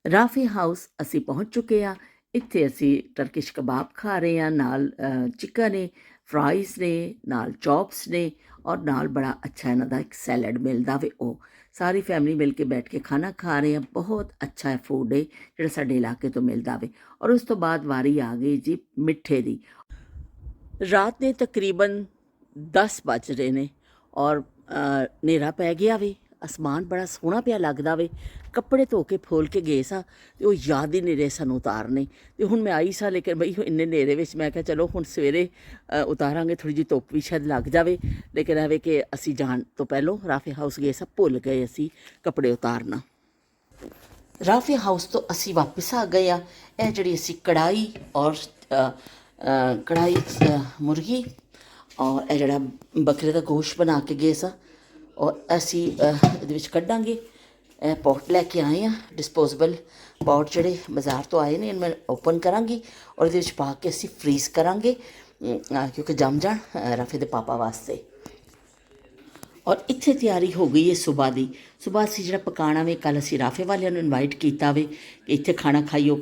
ਰਾਫੀ house ਅਸੀਂ ਪਹੁੰਚ ਚੁੱਕੇ ਹਾਂ। ਇੱਥੇ ਅਸੀਂ ਟਰਕਿਸ਼ ਕਬਾਬ ਖਾ ਰਹੇ ਹਾਂ, ਨਾਲ ਚਿਕਨ ਨੇ, ਫਰਾਈਜ਼ ਨੇ, ਨਾਲ ਚੌਪਸ ਨੇ, ਔਰ ਨਾਲ ਬੜਾ ਅੱਛਾ ਇਹਨਾਂ ਦਾ ਇੱਕ ਸੈਲਡ ਮਿਲਦਾ ਵੇ। ਉਹ ਸਾਰੀ ਫੈਮਿਲੀ ਮਿਲ ਕੇ ਬੈਠ ਕੇ ਖਾਣਾ ਖਾ ਰਹੇ ਹਾਂ। ਬਹੁਤ ਅੱਛਾ ਫੂਡ ਹੈ ਜਿਹੜਾ ਸਾਡੇ ਇਲਾਕੇ ਤੋਂ ਮਿਲਦਾ ਵੇ। ਔਰ ਉਸ ਤੋਂ ਬਾਅਦ ਵਾਰੀ ਆ ਗਈ ਜੀ ਮਿੱਠੇ ਦੀ। ਰਾਤ ਦੇ ਤਕਰੀਬਨ 10 ਵੱਜ ਰਹੇ ਨੇ ਔਰ ਹਨੇਰਾ ਪੈ ਗਿਆ ਵੇ। ਅਸਮਾਨ ਬੜਾ ਸੋਹਣਾ ਪਿਆ ਲੱਗਦਾ ਵੇ। ਕੱਪੜੇ ਧੋ ਕੇ ਫੋਲ ਕੇ ਗਏ ਸਾਂ ਅਤੇ ਉਹ ਯਾਦ ਹੀ ਨਹੀਂ ਰਹੇ ਸਾਨੂੰ ਉਤਾਰਨੇ। ਅਤੇ ਹੁਣ ਮੈਂ ਆਈ ਸਾਂ, ਲੇਕਿਨ ਬਈ ਇੰਨੇ ਹਨੇਰੇ ਵਿੱਚ ਮੈਂ ਕਿਹਾ ਚਲੋ ਹੁਣ ਸਵੇਰੇ ਉਤਾਰਾਂਗੇ, ਥੋੜ੍ਹੀ ਜਿਹੀ ਧੁੱਪ ਵੀ ਸ਼ਾਇਦ ਲੱਗ ਜਾਵੇ। ਲੇਕਿਨ ਐਵੇਂ ਕਿ ਅਸੀਂ ਜਾਣ ਤੋਂ ਪਹਿਲੋਂ ਰਾਫੀ ਹਾਊਸ ਗਏ ਸਾਂ, ਭੁੱਲ ਗਏ ਅਸੀਂ ਕੱਪੜੇ ਉਤਾਰਨਾ। ਰਾਫੀ ਹਾਊਸ ਤੋਂ ਅਸੀਂ ਵਾਪਸ ਆ ਗਏ ਹਾਂ। ਇਹ ਜਿਹੜੀ ਅਸੀਂ ਕੜਾਹੀ ਔਰ ਕੜਾਹੀ ਮੁਰਗੀ ਔਰ ਇਹ ਜਿਹੜਾ ਬੱਕਰੇ ਦਾ ਗੋਸ਼ਤ ਬਣਾ ਕੇ ਗਏ ਸਾਂ, ਔਰ ਅਸੀਂ ਇਹਦੇ ਵਿੱਚ ਕੱਢਾਂਗੇ। ਇਹ ਪੋਟ ਲੈ ਕੇ ਆਏ ਹਾਂ, ਡਿਸਪੋਜ਼ੇਬਲ ਪੋਟ ਜਿਹੜੇ ਬਾਜ਼ਾਰ ਤੋਂ ਆਏ ਨੇ। ਇਹਨੂੰ ਮੈਂ ਓਪਨ ਕਰਾਂਗੀ ਔਰ ਇਹਦੇ ਵਿੱਚ ਪਾ ਕੇ ਅਸੀਂ ਫਰੀਜ਼ ਕਰਾਂਗੇ, ਕਿਉਂਕਿ ਜੰਮ ਜਾਣ ਰਾਫੀ ਦੇ ਪਾਪਾ ਵਾਸਤੇ। ਔਰ ਇੱਥੇ ਤਿਆਰੀ ਹੋ ਗਈ ਹੈ ਸੁਬਾਹ ਦੀ। ਸੁਬਾਹ ਅਸੀਂ ਜਿਹੜਾ ਪਕਾਉਣਾ ਵੇ, ਕੱਲ੍ਹ ਅਸੀਂ ਰਾਫੇ ਵਾਲਿਆਂ ਨੂੰ ਇਨਵਾਈਟ ਕੀਤਾ ਵੇ ਕਿ ਇੱਥੇ ਖਾਣਾ ਖਾਈਓ।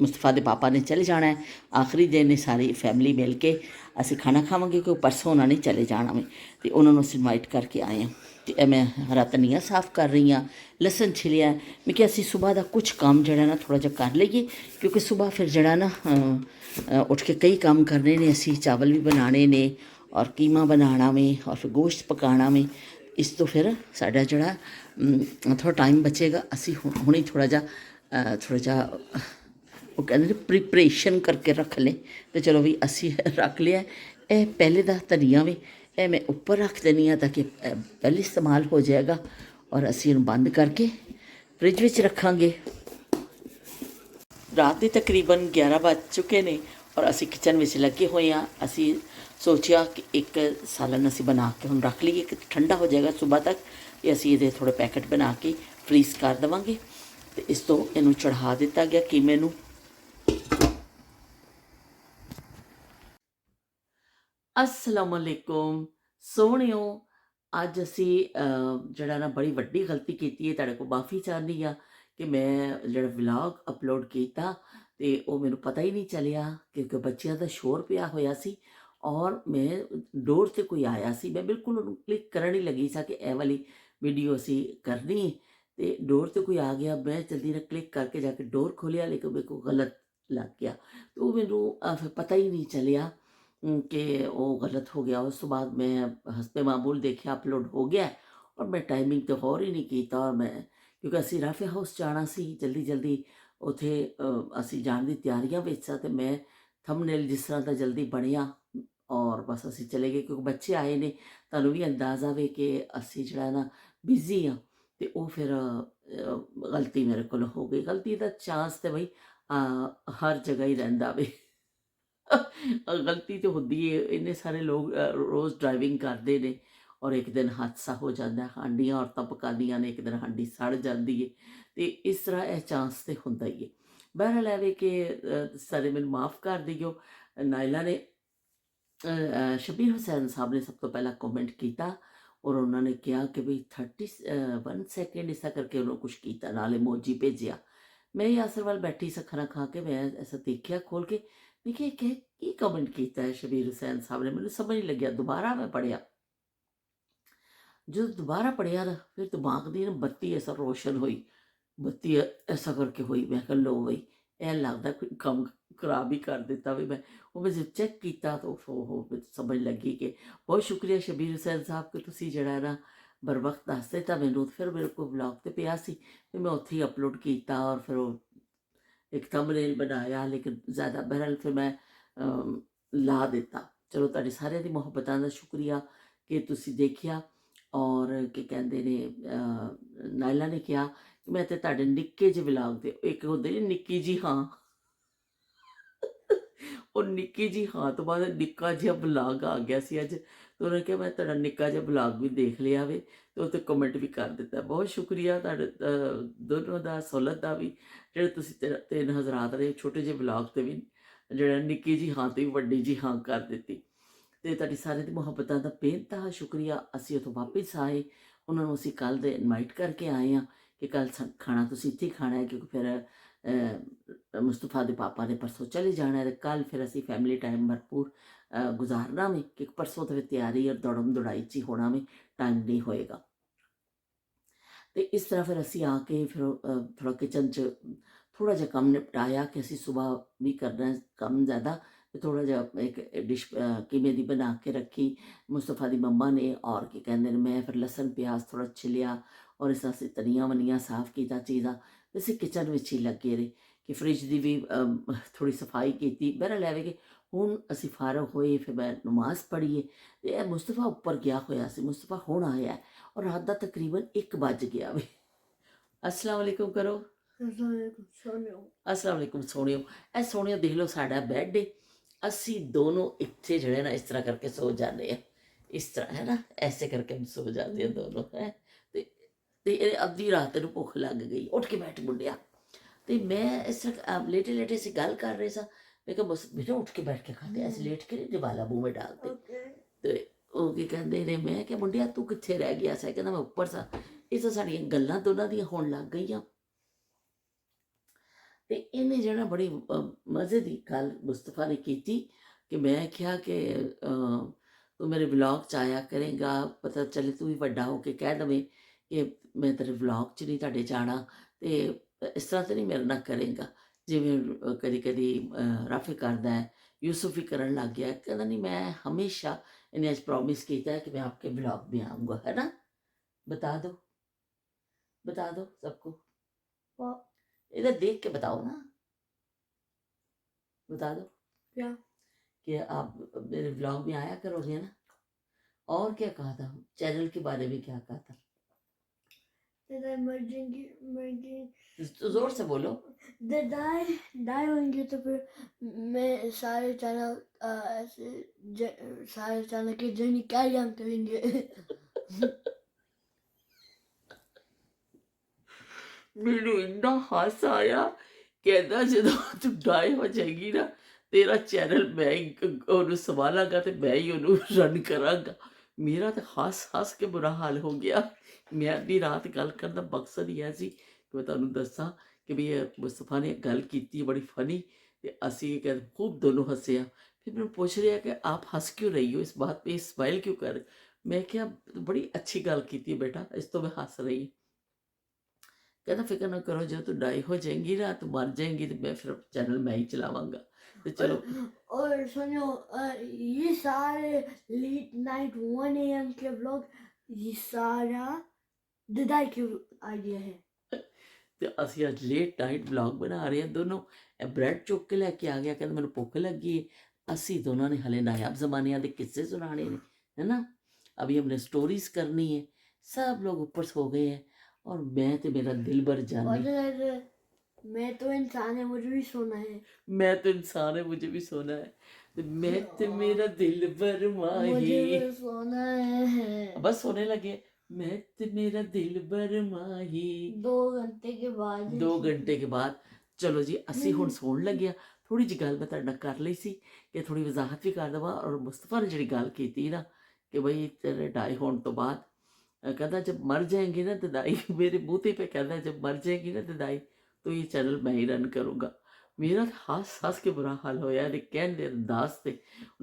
ਮੁਸਤਫਾ ਦੇ ਪਾਪਾ ਨੇ ਚਲੇ ਜਾਣਾ ਹੈ, ਆਖਰੀ ਦਿਨ ਨੇ, ਸਾਰੀ ਫੈਮਿਲੀ ਮਿਲ ਕੇ ਅਸੀਂ ਖਾਣਾ ਖਾਵਾਂਗੇ, ਕਿਉਂਕਿ ਪਰਸੋਂ ਉਹਨਾਂ ਨੇ ਚਲੇ ਜਾਣਾ ਵੇ। ਅਤੇ ਉਹਨਾਂ ਨੂੰ ਅਸੀਂ ਇਨਵਾਈਟ ਕਰਕੇ ਆਏ ਹਾਂ। ਅਤੇ ਇਹ ਮੈਂ ਹਰਾ ਧਨੀਆ ਸਾਫ਼ ਕਰ ਰਹੀ ਹਾਂ, ਲਸਣ ਛਿਲਿਆ। ਮੈਂ ਕਿਹਾ ਅਸੀਂ ਸੁਬਾਹ ਦਾ ਕੁਛ ਕੰਮ ਜਿਹੜਾ ਨਾ ਥੋੜ੍ਹਾ ਜਿਹਾ ਕਰ ਲਈਏ, ਕਿਉਂਕਿ ਸੁਬਾਹ ਫਿਰ ਜਿਹੜਾ ਨਾ ਉੱਠ ਕੇ ਕਈ ਕੰਮ ਕਰਨੇ ਨੇ। ਅਸੀਂ ਚਾਵਲ ਵੀ ਬਣਾਉਣੇ ਨੇ ਔਰ ਕੀਮਾ ਬਣਾਉਣਾ ਵੇ ਔਰ ਫਿਰ ਗੋਸ਼ਤ ਪਕਾਉਣਾ ਵੇ। ਇਸ ਤੋਂ ਫਿਰ ਸਾਡਾ ਜਿਹੜਾ ਥੋੜ੍ਹਾ ਟਾਈਮ ਬਚੇਗਾ। ਅਸੀਂ ਹੁਣੇ ਥੋੜ੍ਹਾ ਜਿਹਾ ਉਹ ਕਹਿੰਦੇ ਨੇ ਪ੍ਰੀਪਰੇਸ਼ਨ ਕਰਕੇ ਰੱਖ ਲਏ। ਅਤੇ ਚਲੋ ਵੀ ਅਸੀਂ ਰੱਖ ਲਿਆ। ਇਹ ਪਹਿਲੇ ਦਾ ਧਨੀਆ ਵੇ, ਇਹ ਮੈਂ ਉੱਪਰ ਰੱਖ ਦਿੰਦੀ ਹਾਂ ਤਾਂ ਕਿ ਪਹਿਲੇ ਇਸਤੇਮਾਲ ਹੋ ਜਾਏਗਾ। ਔਰ ਅਸੀਂ ਇਹਨੂੰ ਬੰਦ ਕਰਕੇ ਫਰਿੱਜ ਵਿੱਚ ਰੱਖਾਂਗੇ। ਰਾਤ ਦੇ ਤਕਰੀਬਨ 11 ਵੱਜ ਚੁੱਕੇ ਨੇ ਔਰ ਅਸੀਂ ਕਿਚਨ ਵਿੱਚ ਲੱਗੇ ਹੋਏ ਹਾਂ। ਅਸੀਂ ਸੋਚਿਆ ਕਿ ਇੱਕ ਸਾਲਨ ਅਸੀਂ ਬਣਾ ਕੇ ਹੁਣ ਰੱਖ ਲਈਏ ਕਿ ਠੰਡਾ ਹੋ ਜਾਏਗਾ ਸੁਬਾਹ ਤੱਕ, ਅਤੇ ਅਸੀਂ ਇਹਦੇ ਥੋੜ੍ਹੇ ਪੈਕਟ ਬਣਾ ਕੇ ਫਰੀਜ਼ ਕਰ ਦੇਵਾਂਗੇ। ਅਤੇ ਇਸ ਤੋਂ ਇਹਨੂੰ ਚੜ੍ਹਾ ਦਿੱਤਾ ਗਿਆ ਕੀਮੇ ਨੂੰ। ਅਸਲਾਮ ਅਲੈਕੁਮ ਸੋਹਣਿਓ। ਅੱਜ ਅਸੀਂ ਜਿਹੜਾ ਨਾ ਬੜੀ ਵੱਡੀ ਗਲਤੀ ਕੀਤੀ ਹੈ। ਤੁਹਾਡੇ ਕੋਲ ਮਾਫੀ ਚਾਹੁੰਦੀ ਹਾਂ ਕਿ ਮੈਂ ਜਿਹੜਾ ਵਲੌਗ ਅਪਲੋਡ ਕੀਤਾ ਅਤੇ ਉਹ ਮੈਨੂੰ ਪਤਾ ਹੀ ਨਹੀਂ ਚੱਲਿਆ, ਕਿਉਂਕਿ ਬੱਚਿਆਂ ਦਾ ਸ਼ੋਰ ਪਿਆ ਹੋਇਆ ਸੀ ਔਰ ਮੈਂ ਡੋਰ 'ਤੇ ਕੋਈ ਆਇਆ ਸੀ। ਮੈਂ ਬਿਲਕੁਲ ਉਹਨੂੰ ਕਲਿੱਕ ਕਰਨ ਹੀ ਲੱਗੀ ਸਾਂ ਕਿ ਇਹ ਵਾਲੀ ਵੀਡੀਓ ਅਸੀਂ ਕਰਨੀ, ਅਤੇ ਡੋਰ 'ਤੇ ਕੋਈ ਆ ਗਿਆ। ਮੈਂ ਜਲਦੀ ਨਾਲ ਕਲਿੱਕ ਕਰਕੇ ਜਾ ਕੇ ਡੋਰ ਖੋਲ੍ਹਿਆ, ਲੇਕਿਨ ਮੇਰੇ ਕੋਲ ਗਲਤ ਲੱਗ ਗਿਆ। ਅਤੇ ਉਹ ਮੈਨੂੰ ਫਿਰ ਪਤਾ ਹੀ ਨਹੀਂ ਚੱਲਿਆ ਕਿ ਉਹ ਗਲਤ ਹੋ ਗਿਆ। ਉਸ ਤੋਂ ਬਾਅਦ ਮੈਂ ਹਸਬੇ ਮਾਮੂਲ ਦੇਖਿਆ ਅਪਲੋਡ ਹੋ ਗਿਆ ਔਰ ਮੈਂ ਟਾਈਮਿੰਗ ਤੇ ਹੋਰ ਹੀ ਨਹੀਂ ਕੀਤਾ। ਔਰ ਮੈਂ ਕਿਉਂਕਿ ਅਸੀਂ ਰਾਫੇ ਹਾਊਸ ਜਾਣਾ ਸੀ ਜਲਦੀ ਜਲਦੀ, ਉੱਥੇ ਅਸੀਂ ਜਾਣ ਦੀ ਤਿਆਰੀਆਂ ਵਿੱਚ ਸਾਂ, ਅਤੇ ਮੈਂ ਥੰਬਨੇਲ ਜਿਸ ਤਰ੍ਹਾਂ ਦਾ ਜਲਦੀ ਬਣਿਆ ਔਰ ਬਸ ਅਸੀਂ ਚਲੇ ਗਏ, ਕਿਉਂਕਿ ਬੱਚੇ ਆਏ ਨੇ। ਤੁਹਾਨੂੰ ਵੀ ਅੰਦਾਜ਼ਾ ਵੇ ਕਿ ਅਸੀਂ ਜਿਹੜਾ ਨਾ ਬਿਜ਼ੀ ਹਾਂ, ਅਤੇ ਉਹ ਫਿਰ ਗਲਤੀ ਮੇਰੇ ਕੋਲ ਹੋ ਗਈ। ਗਲਤੀ ਦਾ ਚਾਂਸ ਤਾਂ ਬਈ ਹਰ ਜਗ੍ਹਾ ਹੀ ਰਹਿੰਦਾ ਵੇ। ਗਲਤੀ ਤਾਂ ਹੁੰਦੀ ਹੈ। ਇੰਨੇ ਸਾਰੇ ਲੋਕ ਰੋਜ਼ ਡਰਾਈਵਿੰਗ ਕਰਦੇ ਨੇ ਔਰ ਇੱਕ ਦਿਨ ਹਾਦਸਾ ਹੋ ਜਾਂਦਾ। ਹਾਂਡੀਆਂ ਔਰਤਾਂ ਪਕਾਉਂਦੀਆਂ ਨੇ, ਇੱਕ ਦਿਨ ਹਾਂਡੀ ਸੜ ਜਾਂਦੀ ਹੈ, ਅਤੇ ਇਸ ਤਰ੍ਹਾਂ ਇਹ ਚਾਂਸ ਤਾਂ ਹੁੰਦਾ ਹੀ ਹੈ। ਬਹਰਹਾਲ ਐਵੇਂ ਕਿ ਸਾਰੇ ਮੈਨੂੰ ਮਾफ़ ਕਰ ਦਿਓ। ਨਾਇਲਾ ਨੇ ਸ਼ਬੀਰ ਹੁਸੈਨ ਸਾਹਿਬ ਨੇ ਸਭ ਤੋਂ ਪਹਿਲਾਂ ਕਮੈਂਟ ਕੀਤਾ ਔਰ ਉਹਨਾਂ ਨੇ ਕਿਹਾ ਕਿ ਵੀ 31 ਸੈਕਿੰਡ ਇਸ ਤਰ੍ਹਾਂ ਕਰਕੇ ਉਹਨੂੰ ਕੁਛ ਕੀਤਾ, ਨਾਲ ਇਮੋਜੀ ਭੇਜਿਆ। ਮੈਂ ਯਾਸਰ ਵੱਲ ਬੈਠੀ ਸਾਂ ਖਾਣਾ ਖਾ ਕੇ, ਮੈਂ ਐਸਾ ਦੇਖਿਆ ਖੋਲ ਕੇ, ਮੈਂ ਕਿਹਾ ਕੀ ਕਮੈਂਟ ਕੀਤਾ ਹੈ ਸ਼ਬੀਰ ਹੁਸੈਨ ਸਾਹਿਬ ਨੇ। ਮੈਨੂੰ ਸਮਝ ਨਹੀਂ ਲੱਗਿਆ। ਦੁਬਾਰਾ ਮੈਂ ਪੜ੍ਹਿਆ, ਜਦੋਂ ਦੁਬਾਰਾ ਪੜ੍ਹਿਆ ਨਾ ਫਿਰ ਦਿਮਾਗ ਦੀ ਨਾ ਬੱਤੀ ਐਸਾ ਰੋਸ਼ਨ ਹੋਈ, ਬੱਤੀ ਐਸਾ ਕਰਕੇ ਹੋਈ। ਮੈਂ ਕਿਹਾ ਲੋ ਬਈ ਇਹ ਲੱਗਦਾ ਕੋਈ ਕੰਮ ਖਰਾਬ ਹੀ ਕਰ ਦਿੱਤਾ ਵੀ। ਉਹ ਮੈਂ ਚੈੱਕ ਕੀਤਾ ਤਾਂ ਉਹ ਸਮਝ ਲੱਗੀ ਕਿ ਬਹੁਤ ਸ਼ੁਕਰੀਆ ਸ਼ਬੀਰ ਹੁਸੈਨ ਸਾਹਿਬ ਕਿ ਤੁਸੀਂ ਜਿਹੜਾ ਨਾ ਬਰ ਵਕਤ ਦੱਸ ਦਿੱਤਾ ਮੈਨੂੰ। ਫਿਰ ਮੇਰੇ ਕੋਲ ਵਲੌਗ 'ਤੇ ਪਿਆ ਸੀ, ਫਿਰ ਮੈਂ ਉੱਥੇ ਹੀ ਅਪਲੋਡ ਕੀਤਾ ਔਰ ਫਿਰ ਉਹ ਇੱਕ ਥੰਬਨੇਲ ਬਣਾਇਆ, ਲੇਕਿਨ ਜ਼ਿਆਦਾ ਬਹਰਹਾਲ ਫਿਰ ਮੈਂ ਲਾ ਦਿੱਤਾ। ਚਲੋ ਤੁਹਾਡੇ ਸਾਰਿਆਂ ਦੀ ਮੁਹੱਬਤਾਂ ਦਾ ਸ਼ੁਕਰੀਆ ਕਿ ਤੁਸੀਂ ਦੇਖਿਆ। ਔਰ ਕੀ ਕਹਿੰਦੇ ਨੇ, ਨਾਇਲਾ ਨੇ ਕਿਹਾ ਕਿ ਮੈਂ ਤਾਂ ਤੁਹਾਡੇ ਨਿੱਕੇ ਜਿਹੇ ਵਲੌਗ ਦੇ, ਇੱਕ ਹੁੰਦੇ ਨੇ ਨਿੱਕੀ ਜੀ ਹਾਂ, ਉਹ ਨਿੱਕੀ ਜੀ ਹਾਂ ਤੋਂ ਬਾਅਦ ਨਿੱਕਾ ਜਿਹਾ ਵਲੌਗ ਆ ਗਿਆ ਸੀ ਅੱਜ। ਅਤੇ ਉਹਨੇ ਕਿਹਾ ਮੈਂ ਤੁਹਾਡਾ ਨਿੱਕਾ ਜਿਹਾ ਵਲੌਗ ਵੀ ਦੇਖ ਲਿਆ ਵੇ, ਅਤੇ ਉੱਥੇ ਕਮੈਂਟ ਵੀ ਕਰ ਦਿੱਤਾ। ਬਹੁਤ ਸ਼ੁਕਰੀਆ ਤੁਹਾਡੇ ਦੋਨੋਂ ਦਾ, ਸਹੂਲਤ ਦਾ ਵੀ, ਜਿਹੜੇ ਤੁਸੀਂ ਤਿੰਨ ਹਜ਼ਰਾਤ ਨੇ ਛੋਟੇ ਜਿਹੇ ਵਲੌਗ 'ਤੇ ਵੀ ਜਿਹੜਾ ਨਿੱਕੀ ਜੀ ਹਾਂ ਤੋਂ ਵੀ ਵੱਡੀ ਜੀ ਹਾਂ ਕਰ ਦਿੱਤੀ। ਅਤੇ ਤੁਹਾਡੀ ਸਾਰਿਆਂ ਦੀ ਮੁਹੱਬਤਾਂ ਦਾ ਬੇਨਤਹਾ ਸ਼ੁਕਰੀਆ। ਅਸੀਂ ਉੱਥੋਂ ਵਾਪਿਸ ਆਏ, ਉਹਨਾਂ ਨੂੰ ਅਸੀਂ ਕੱਲ੍ਹ ਦੇ ਇਨਵਾਈਟ ਕਰਕੇ ਆਏ ਹਾਂ कि कल खाना तुसीं इत्थे ही खाना है, क्योंकि फिर मुस्तफा दे पापा ने परसों चले जाना है, तो कल फिर असीं फैमिली टाइम भरपूर गुजारना में, कि परसों तो फिर तैयारी और दौड़म दौड़ाई च ही होना में, टाइम नहीं होएगा। तो इस तरह फिर असीं आके फिर थोड़ा किचन च थोड़ा जिहा कम्म निपटाया कि असीं सुबह भी करना है कम्म ज़्यादा, ते थोड़ा जिहा एक डिश किवें दी बना के रखी मुस्तफा दी मम्मा ने, और की कहंदे ने मैं फिर लसन प्याज थोड़ा छिलिया और इस तरह असीं धनिया वनिया साफ कीता चीज़ां, ते असीं किचन विच ही लगे रहे कि फ्रिज दी भी थोड़ी सफाई कीती। बहरहाल एह वे कि हुण असीं फारग होए, फिर मैं नमाज़ पढ़ी ते एह मुस्तफा उप्पर गया होया सी, मुस्तफा हुण आया है और रात दा तकरीबन 1 बज गया वे। अस्सलाम वालेकुम करो। अस्सलाम वालेकुम सोहणियो। ਇਹ ਸੋਹਣਿਓ देख लो साडा बैड है, असी दोनों इत्थे जड़े ना इस तरह करके सो जाते हैं, इस तरह है ना, ऐसे करके हम सो जाते हैं दोनों है। ते अद्धी रात तेन भुख लग गई, उठ के बैठ मुंडिया। तो मैं इस तरह लेटे लेटे से गल कर रहे सा, मैं कहा बस बेटा उठ के बैठ के खाते, ऐसे लेट के नहीं जवाला मुँह में डालते। तो ਉਹ ਕੀ ਕਹਿੰਦੇ ਨੇ, ਮੈਂ ਕਿਹਾ ਮੁੰਡਿਆ ਤੂੰ ਕਿੱਥੇ ਰਹਿ ਗਿਆ ਸਾ, ਕਹਿੰਦਾ ਮੈਂ ਉੱਪਰ ਸਾ। ਇਹ ਤਾਂ ਸਾਡੀਆਂ ਗੱਲਾਂ ਦੋਨਾਂ ਦੀਆਂ ਹੋਣ ਲੱਗ ਗਈਆਂ। ਤੇ ਇਹਨੇ ਜਿਹੜਾ ਬੜੀ ਮਜ਼ੇ ਦੀ ਗੱਲ ਮੁਸਤਫਾ ਨੇ ਕੀਤੀ ਕਿ ਮੈਂ ਕਿਹਾ ਕਿ ਤੂੰ ਮੇਰੇ ਵਲੌਗ 'ਚ ਆਇਆ ਕਰੇਗਾ, ਪਤਾ ਚੱਲੇ ਤੂੰ ਵੀ ਵੱਡਾ ਹੋ ਕੇ ਕਹਿ ਦਵੇਂ ਕਿ ਮੈਂ ਤੇਰੇ ਵਲੌਗ 'ਚ ਨਹੀਂ ਤੁਹਾਡੇ ਜਾਣਾ, ਤੇ ਇਸ ਤਰ੍ਹਾਂ ਤਾਂ ਨਹੀਂ ਮੇਰੇ ਨਾਲ ਕਰੇਗਾ ਜਿਵੇਂ ਕਦੀ ਕਦੀ ਰਾਫੀ ਕਰਦਾ ਹੈ। यूसुफ भी करन लग गया, कहता नहीं मैं हमेशा इन्हें आज प्रॉमिस किया है कि मैं आपके ब्लॉग में आऊँगा, है ना। बता दो सबको, इधर देख के बताओ ना, बता दो क्या कि आप मेरे ब्लॉग में आया करोगे ना। और क्या कहा था, चैनल के बारे में क्या कहा था, तो जोर से बोलो। दाई होंगे तो फिर मैं सारे चैनल ऐसे सारे चैनल के जर्नी कैरी ऑन करेंगे। ਮੈਨੂੰ ਇੰਨਾ ਹਾਸਾ ਆਇਆ, ਕਹਿੰਦਾ ਜਦੋਂ ਤੂੰ ਡਾਈ ਹੋ ਜਾਏਗੀ ਨਾ, ਤੇਰਾ ਚੈਨਲ ਮੈਂ ਹੀ ਉਹਨੂੰ ਸੰਭਾਲਾਂਗਾ ਤੇ ਮੈਂ ਹੀ ਉਹਨੂੰ ਰਨ ਕਰਾਂਗਾ। ਮੇਰਾ ਤਾਂ ਹੱਸ ਕੇ ਬੁਰਾ ਹਾਲ ਹੋ ਗਿਆ। ਮੈਂ ਅੱਧੀ ਰਾਤ ਗੱਲ ਕਰਨ ਦਾ ਮਕਸਦ ਹੀ ਇਹ ਸੀ ਕਿ ਮੈਂ ਤੁਹਾਨੂੰ ਦੱਸਾਂ ਕਿ ਵੀ ਇਹ ਮੁਸਤਫਾ ਨੇ ਗੱਲ ਕੀਤੀ ਬੜੀ ਫਨੀ, ਤੇ ਅਸੀਂ ਕਹਿੰਦੇ ਖੂਬ ਦੋਨੋਂ ਹੱਸੇ ਆ। ਫਿਰ ਮੈਨੂੰ ਪੁੱਛ ਰਿਹਾ ਕਿ ਆਪ ਹੱਸ ਕਿਉਂ ਰਹੀ ਹੋ, ਇਸ ਬਾਤ पे स्माइल क्यों कर। मैं क्या बड़ी अच्छी गल की बेटा, इस तो मैं हंस रही। कहता फिक्र ना करो, जब तू डाई हो जाएंगी ना, तू मर जाएंगी, तो मैं फिर चैनल मैं ही चलावांगा। तो चलो और सुनो, ये सारे लेट नाइट 1 AM के व्लॉग ये सारा ददाई के आइडिया है। ਤੇ ਅਸੀਂ ਅੱਜ ਲੇਟ ਨਾਈਟ ਵਲੌਗ ਬਣਾ ਰਹੇ ਹਾਂ ਦੋਨੋਂ। ਇਹ ਬ੍ਰੈਡ ਚੁੱਕ ਕੇ ਲੈ ਕੇ ਆ ਗਿਆ, ਕਹਿੰਦਾ ਮੈਨੂੰ ਭੁੱਖ ਲੱਗੀ ਹੈ। ਅਸੀਂ ਦੋਨਾਂ ਨੇ ਹਲੇ ਨਾਇਬ ਜ਼ਮਾਨਿਆਂ ਦੇ ਕਿੱਸੇ ਸੁਣਾਣੇ ਨੇ, है ना। अभी हमने स्टोरीज करनी है, सब लोग ऊपर सो गए हैं और मैं तो मेरा दिल भर जाने। मैं तो इंसान है, मुझे भी सोना है। मैं तो इंसान है, मुझे भी सोना है। तो मैं तो मेरा दिल भर माही, मुझे भी सोना है। बस सोने लगे। मैं तो मेरा दिल भर माही। 2 घंटे के बाद चलो जी ਅਸੀਂ ਹੁਣ ਸੌਣ ਲੱਗੇ ਆ। ਥੋੜੀ ਜਿਹੀ ਗੱਲ ਮੈਂ ਤੁਹਾਡੇ ਨਾਲ ਕਰ ਲਈ ਸੀ ਕਿ ਥੋੜੀ ਵਜ਼ਾਹਤ ਵੀ ਕਰ ਦੇਵਾਂ। ਔਰ ਮੁਸਤਫਾ ਨੇ ਜਿਹੜੀ ਗੱਲ ਕੀਤੀ ਨਾ ਕਿ ਬਈ ਤੇਰੇ ਡਾਈ ਹੋਣ ਤੋਂ ਬਾਅਦ कहता जब मर जाएंगे ना तो दाई, मेरे बूते पे कहता जब मर जाएगी ना तो दाई तो ये चैनल मैं ही रन करूँगा। मेरा हंस के बुरा हाल होया ने कहन दे अंदाज से।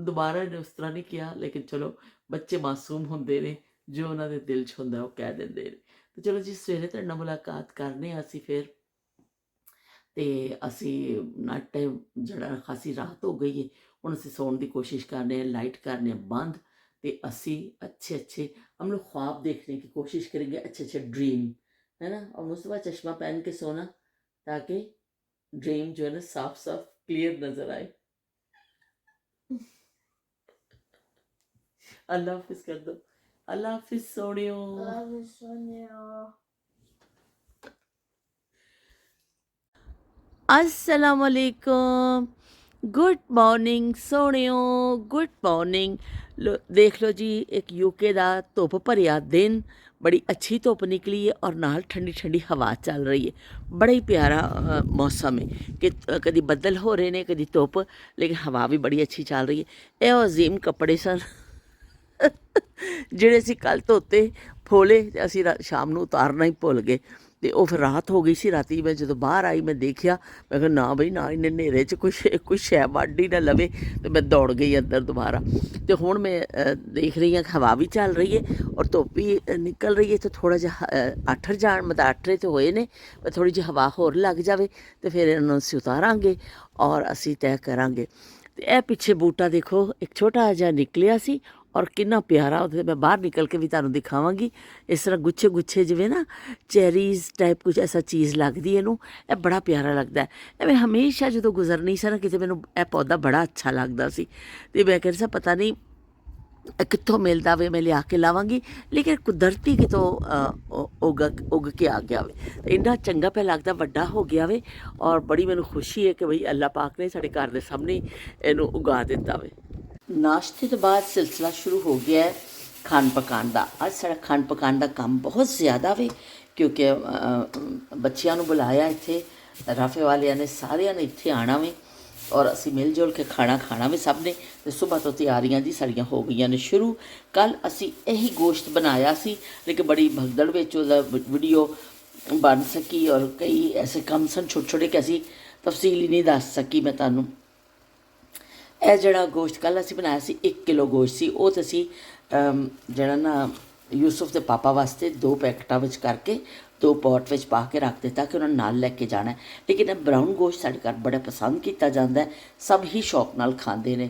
दोबारा ने उस तरह नहीं किया, लेकिन चलो बच्चे मासूम होंदे ने, जो उन्होंने दिल च हुंदा वो कह देंदे ने। तो चलो जी सवेरे तुहाडे नाल मुलाकात करने असीं फिर, ਤੇ ਅਸੀਂ ਨਾਈਟ ਟਾਈਮ ਜਿਹੜਾ ਖਾਸੀ ਰਾਤ ਹੋ ਗਈ ਹੈ, ਹੁਣ ਅਸੀਂ ਸੌਣ ਦੀ ਕੋशिश कर रहे हैं, लाइट करने बंद। तो असी अच्छे हम लोग ख्वाब देखने की कोशिश करेंगे, अच्छे ड्रीम, है ना। और मुस्तफा चश्मा पहन के सोना ताकि ड्रीम जो है ना साफ क्लियर नजर आए। अल्लाह हाफिज कर दो। अल्लाह हाफिज सोनियो। अस्सलाम वालेकुम, गुड मॉर्निंग सोहणियो, गुड मॉर्निंग। लो देख लो जी, एक यूके का धुप भरिया दिन, बड़ी अच्छी धुप निकली है और नाल ठंडी ठंडी हवा चल रही है। बड़ा ही प्यारा मौसम है कि कभी बदल हो रहे ने, कभी धुप, लेकिन हवा भी बड़ी अच्छी चल रही है। ये अजीम कपड़े सन ਜਿਹੜੇ ਅਸੀਂ ਕੱਲ੍ਹ ਧੋਤੇ ਫੋਲੇ, ਤੇ ਅਸੀਂ शाम ਨੂੰ उतारना ही भुल गए। ਤੇ ਉਹ ਫਿਰ ਰਾਤ ਹੋ ਗਈ ਸੀ। ਰਾਤੀ ਮੈਂ ਜਦੋਂ ਬਾਹਰ ਆਈ ਮੈਂ ਦੇਖਿਆ, ਮੈਂ ਕਿਹਾ ਨਾ ਬਈ ਨਾ, ਇਹਨੇ ਹਨੇਰੇ 'ਚ ਕੁਛ ਸ਼ੈ ਵੱਢ ਹੀ ਨਾ ਲਵੇ। ਤੇ ਮੈਂ ਦੌੜ ਗਈ ਅੰਦਰ ਦੁਬਾਰਾ। ਤੇ ਹੁਣ ਮੈਂ ਦੇਖ ਰਹੀ ਹਾਂ ਹਵਾ ਵੀ ਚੱਲ ਰਹੀ ਹੈ ਔਰ ਧੁੱਪ ਵੀ ਨਿਕਲ ਰਹੀ ਹੈ। ਤੇ ਥੋੜ੍ਹਾ ਜਿਹਾ ਅੱਠਰ ਜਾਣ, ਮਤਲਬ ਅੱਠਰੇ ਤੇ ਹੋਏ ਨੇ, ਪਰ ਥੋੜ੍ਹੀ ਜਿਹੀ ਹਵਾ ਹੋਰ ਲੱਗ ਜਾਵੇ ਤੇ ਫਿਰ ਇਹਨਾਂ ਨੂੰ ਅਸੀਂ ਉਤਾਰਾਂਗੇ ਔਰ ਅਸੀਂ ਤੈਅ ਕਰਾਂਗੇ। ਤੇ ਇਹ ਪਿੱਛੇ ਬੂਟਾ ਦੇਖੋ, ਇੱਕ ਛੋਟਾ ਜਿਹਾ ਨਿਕਲਿਆ ਸੀ ਔਰ ਕਿੰਨਾ ਪਿਆਰਾ। ਉਹਦੇ ਮੈਂ ਬਾਹਰ ਨਿਕਲ ਕੇ ਵੀ ਤੁਹਾਨੂੰ ਦਿਖਾਵਾਂਗੀ। ਇਸ ਤਰ੍ਹਾਂ ਗੁੱਛੇ ਗੁੱਛੇ ਜਿਵੇਂ ਨਾ ਚੈਰੀਜ਼ ਟਾਈਪ ਕੁਝ ਐਸਾ ਚੀਜ਼ ਲੱਗਦੀ ਇਹਨੂੰ। ਇਹ ਬੜਾ ਪਿਆਰਾ ਲੱਗਦਾ ਹੈ। ਐਵੇਂ ਹਮੇਸ਼ਾ ਜਦੋਂ ਗੁਜ਼ਰਨੀ ਸੀ ਨਾ ਕਿਤੇ, ਮੈਨੂੰ ਇਹ ਪੌਦਾ ਬੜਾ ਅੱਛਾ ਲੱਗਦਾ ਸੀ। ਅਤੇ ਮੈਂ ਕਹਿੰਦੀ ਸੀ ਪਤਾ ਨਹੀਂ ਕਿੱਥੋਂ ਮਿਲਦਾ ਵੇ, ਮੈਂ ਲਿਆ ਕੇ ਲਾਵਾਂਗੀ, ਲੇਕਿਨ ਕੁਦਰਤੀ ਕਿਤੋਂ ਉੱਗ ਕੇ ਆ ਗਿਆ ਵੇ। ਇੰਨਾ ਚੰਗਾ ਪਿਆ ਲੱਗਦਾ, ਵੱਡਾ ਹੋ ਗਿਆ ਵੇ ਔਰ ਬੜੀ ਮੈਨੂੰ ਖੁਸ਼ੀ ਹੈ ਕਿ ਬਈ ਅੱਲਾ ਪਾਕ ਨੇ ਸਾਡੇ ਘਰ ਦੇ ਸਾਹਮਣੇ ਇਹਨੂੰ ਉਗਾ ਦਿੱਤਾ ਵੇ। ਨਾਸ਼ਤੇ ਤੋਂ ਬਾਅਦ ਸਿਲਸਿਲਾ ਸ਼ੁਰੂ ਹੋ ਗਿਆ ਹੈ ਖਾਣ ਪਕਾਉਣ ਦਾ। ਅੱਜ ਸਾਡਾ ਖਾਣ ਪਕਾਉਣ ਦਾ ਕੰਮ ਬਹੁਤ ਜ਼ਿਆਦਾ ਵੇ, ਕਿਉਂਕਿ ਬੱਚਿਆਂ ਨੂੰ ਬੁਲਾਇਆ ਇੱਥੇ, ਰਾਫੇ ਵਾਲਿਆਂ ਨੇ ਸਾਰਿਆਂ ਨੇ ਇੱਥੇ ਆਉਣਾ ਵੇ ਔਰ ਅਸੀਂ ਮਿਲ ਜੁਲ ਕੇ ਖਾਣਾ ਖਾਣਾ ਵੀ ਸਭ ਨੇ। ਅਤੇ ਸੁਬਾਹ ਤੋਂ ਤਿਆਰੀਆਂ ਜੀ ਸਾਡੀਆਂ ਹੋ ਗਈਆਂ ਨੇ ਸ਼ੁਰੂ। ਕੱਲ੍ਹ ਅਸੀਂ ਇਹੀ ਗੋਸ਼ਤ ਬਣਾਇਆ ਸੀ, ਲੇਕਿਨ ਬੜੀ ਭਗਦੜ ਵਿੱਚ ਉਹਦਾ ਵੀਡੀਓ ਬਣ ਸਕੀ ਔਰ ਕਈ ਐਸੇ ਕੰਮ ਸਨ ਛੋਟੇ ਛੋਟੇ ਕਿ ਅਸੀਂ ਤਫਸੀਲ ਹੀ ਨਹੀਂ ਦੱਸ ਸਕੀ ਮੈਂ ਤੁਹਾਨੂੰ। ਇਹ ਜਿਹੜਾ ਗੋਸ਼ਤ ਕੱਲ੍ਹ ਅਸੀਂ ਬਣਾਇਆ ਸੀ 1 ਕਿਲੋ ਗੋਸ਼ਤ ਸੀ। ਉਹ ਤਾਂ ਅਸੀਂ ਜਿਹੜਾ ਨਾ ਯੂਸਫ ਦੇ ਪਾਪਾ ਵਾਸਤੇ 2 ਪੈਕਟਾਂ ਵਿੱਚ ਕਰਕੇ 2 ਪੋਟ ਵਿੱਚ ਪਾ ਕੇ ਰੱਖ ਦਿੱਤਾ ਕਿ ਉਹਨਾਂ ਨਾਲ ਲੈ ਕੇ ਜਾਣਾ। ਲੇਕਿਨ ਇਹ ਬਰਾਊਨ ਗੋਸ਼ਤ ਸਾਡੇ ਘਰ ਬੜਾ ਪਸੰਦ ਕੀਤਾ ਜਾਂਦਾ ਹੈ, ਸਭ ਹੀ ਸ਼ੌਕ ਨਾਲ ਖਾਂਦੇ ਨੇ।